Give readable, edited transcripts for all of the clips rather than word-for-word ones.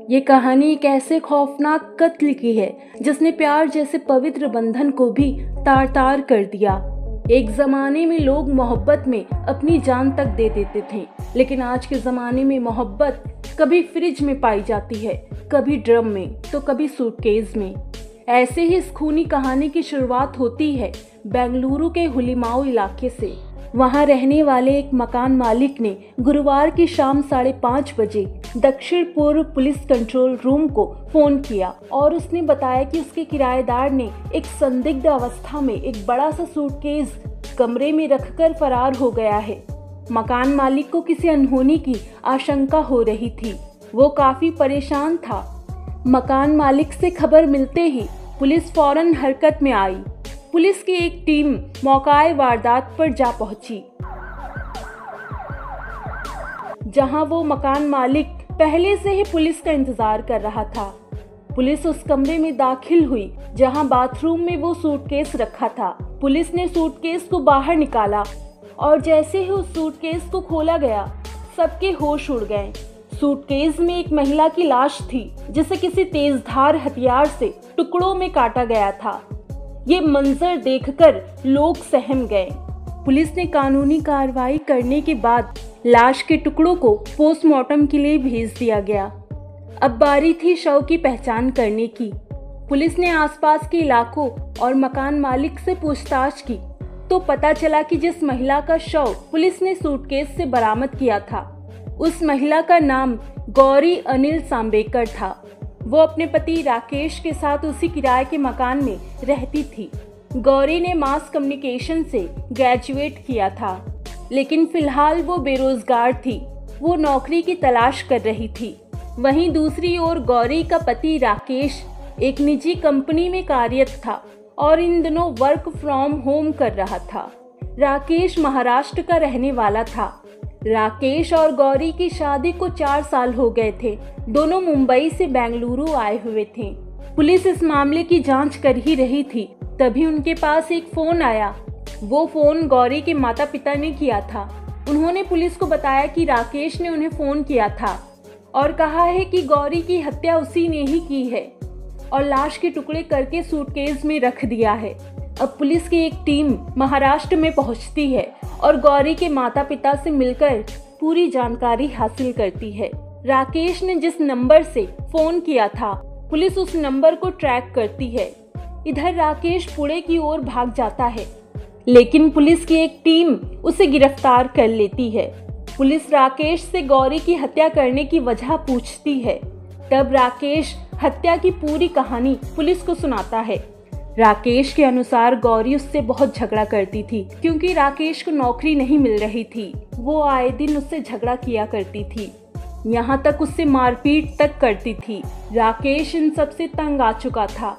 ये कहानी एक ऐसे खौफनाक कत्ल की है जिसने प्यार जैसे पवित्र बंधन को भी तार तार कर दिया। एक जमाने में लोग मोहब्बत में अपनी जान तक दे देते थे, लेकिन आज के जमाने में मोहब्बत कभी फ्रिज में पाई जाती है, कभी ड्रम में तो कभी सूटकेस में। ऐसे ही इस खूनी कहानी की शुरुआत होती है बेंगलुरु के हुलिमाऊ इलाके से। वहां रहने वाले एक मकान मालिक ने गुरुवार की शाम 5:30 बजे दक्षिण पूर्व पुलिस कंट्रोल रूम को फोन किया और उसने बताया कि उसके किराएदार ने एक संदिग्ध अवस्था में एक बड़ा सा सूटकेस कमरे में रखकर फरार हो गया है। मकान मालिक को किसी अनहोनी की आशंका हो रही थी। वो काफी परेशान था। मकान मालिक से खबर मिलते ही पुलिस फौरन हरकत में आई। पुलिस की एक टीम मौकाए वारदात पर जा पहुंची, जहां वो मकान मालिक पहले से ही पुलिस का इंतजार कर रहा था। पुलिस उस कमरे में दाखिल हुई जहां बाथरूम में वो सूटकेस रखा था। पुलिस ने सूटकेस को बाहर निकाला और जैसे ही उस सूटकेस को खोला गया, सबके होश उड़ गए। सूटकेस में एक महिला की लाश थी जिसे किसी तेजधार हथियार से टुकड़ों में काटा गया था। ये मंजर देखकर लोग सहम गए। पुलिस ने कानूनी कार्रवाई करने के बाद लाश के टुकड़ों को पोस्टमार्टम के लिए भेज दिया गया। अब बारी थी शव की पहचान करने की। पुलिस ने आसपास के इलाकों और मकान मालिक से पूछताछ की तो पता चला कि जिस महिला का शव पुलिस ने सूटकेस से बरामद किया था, उस महिला का नाम गौरी अनिल सांबेकर था। वो अपने पति राकेश के साथ उसी किराए के मकान में रहती थी। गौरी ने मास कम्युनिकेशन से ग्रेजुएट किया था, लेकिन फिलहाल वो बेरोजगार थी। वो नौकरी की तलाश कर रही थी। वहीं दूसरी ओर गौरी का पति राकेश एक निजी कंपनी में कार्यरत था और इन दिनों वर्क फ्रॉम होम कर रहा था। राकेश महाराष्ट्र का रहने वाला था। राकेश और गौरी की शादी को 4 साल हो गए थे। दोनों मुंबई से बेंगलुरु आए हुए थे। पुलिस इस मामले की जांच कर ही रही थी, तभी उनके पास एक फोन आया। वो फोन गौरी के माता पिता ने किया था। उन्होंने पुलिस को बताया कि राकेश ने उन्हें फोन किया था और कहा है कि गौरी की हत्या उसी ने ही की है और लाश के टुकड़े करके सूटकेस में रख दिया है। अब पुलिस की एक टीम महाराष्ट्र में पहुंचती है और गौरी के माता पिता से मिलकर पूरी जानकारी हासिल करती है। राकेश ने जिस नंबर से फोन किया था, पुलिस उस नंबर को ट्रैक करती है। इधर राकेश पुणे की ओर भाग जाता है, लेकिन पुलिस की एक टीम उसे गिरफ्तार कर लेती है। पुलिस राकेश से गौरी की हत्या करने की वजह पूछती है। तब राकेश हत्या की पूरी कहानी पुलिस को सुनाता है। राकेश के अनुसार गौरी उससे बहुत झगड़ा करती थी, क्योंकि राकेश को नौकरी नहीं मिल रही थी। वो आए दिन उससे झगड़ा किया करती थी, यहाँ तक उससे मारपीट तक करती थी। राकेश इन सब से तंग आ चुका था।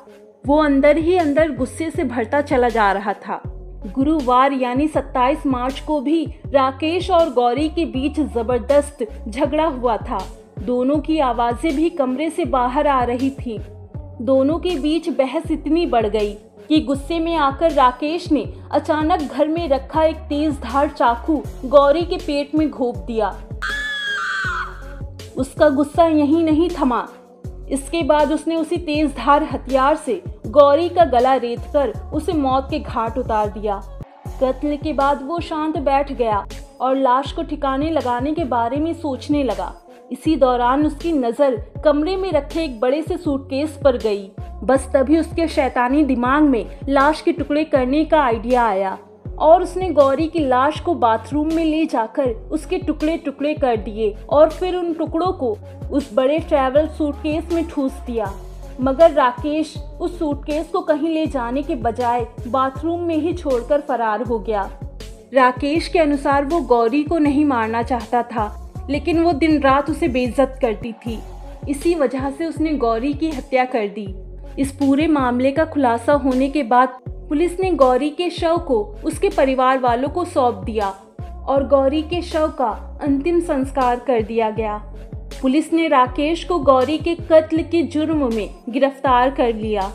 वो अंदर ही अंदर गुस्से से भरता चला जा रहा था। गुरुवार यानी 27 मार्च को भी राकेश और गौरी के बीच जबरदस्त झगड़ा हुआ था। दोनों की आवाजें भी कमरे से बाहर आ रही थी। दोनों के बीच बहस इतनी बढ़ गई कि गुस्से में आकर राकेश ने अचानक घर में रखा एक तेजधार चाकू गौरी के पेट में घोंप दिया। उसका गुस्सा यहीं नहीं थमा। इसके बाद उसने उसी तेजधार हथियार से गौरी का गला रेतकर उसे मौत के घाट उतार दिया। कत्ल के बाद वो शांत बैठ गया और लाश को ठिकाने लगाने के बारे में सोचने लगा। इसी दौरान उसकी नज़र कमरे में रखे एक बड़े से सूटकेस पर गई। बस तभी उसके शैतानी दिमाग में लाश के टुकड़े करने का आइडिया आया और उसने गौरी की लाश को बाथरूम में ले जाकर उसके टुकड़े टुकड़े कर दिए और फिर उन टुकड़ों को उस बड़े ट्रैवल सूटकेस में ठूस दिया। मगर राकेश उस सूटकेस को कहीं ले जाने के बजाय बाथरूम में ही छोड़कर फरार हो गया। राकेश के अनुसार वो गौरी को नहीं मारना चाहता था, लेकिन वो दिन रात उसे बेइज्जत करती थी। इसी वजह से उसने गौरी की हत्या कर दी। इस पूरे मामले का खुलासा होने के बाद पुलिस ने गौरी के शव को उसके परिवार वालों को सौंप दिया और गौरी के शव का अंतिम संस्कार कर दिया गया। पुलिस ने राकेश को गौरी के कत्ल के जुर्म में गिरफ्तार कर लिया।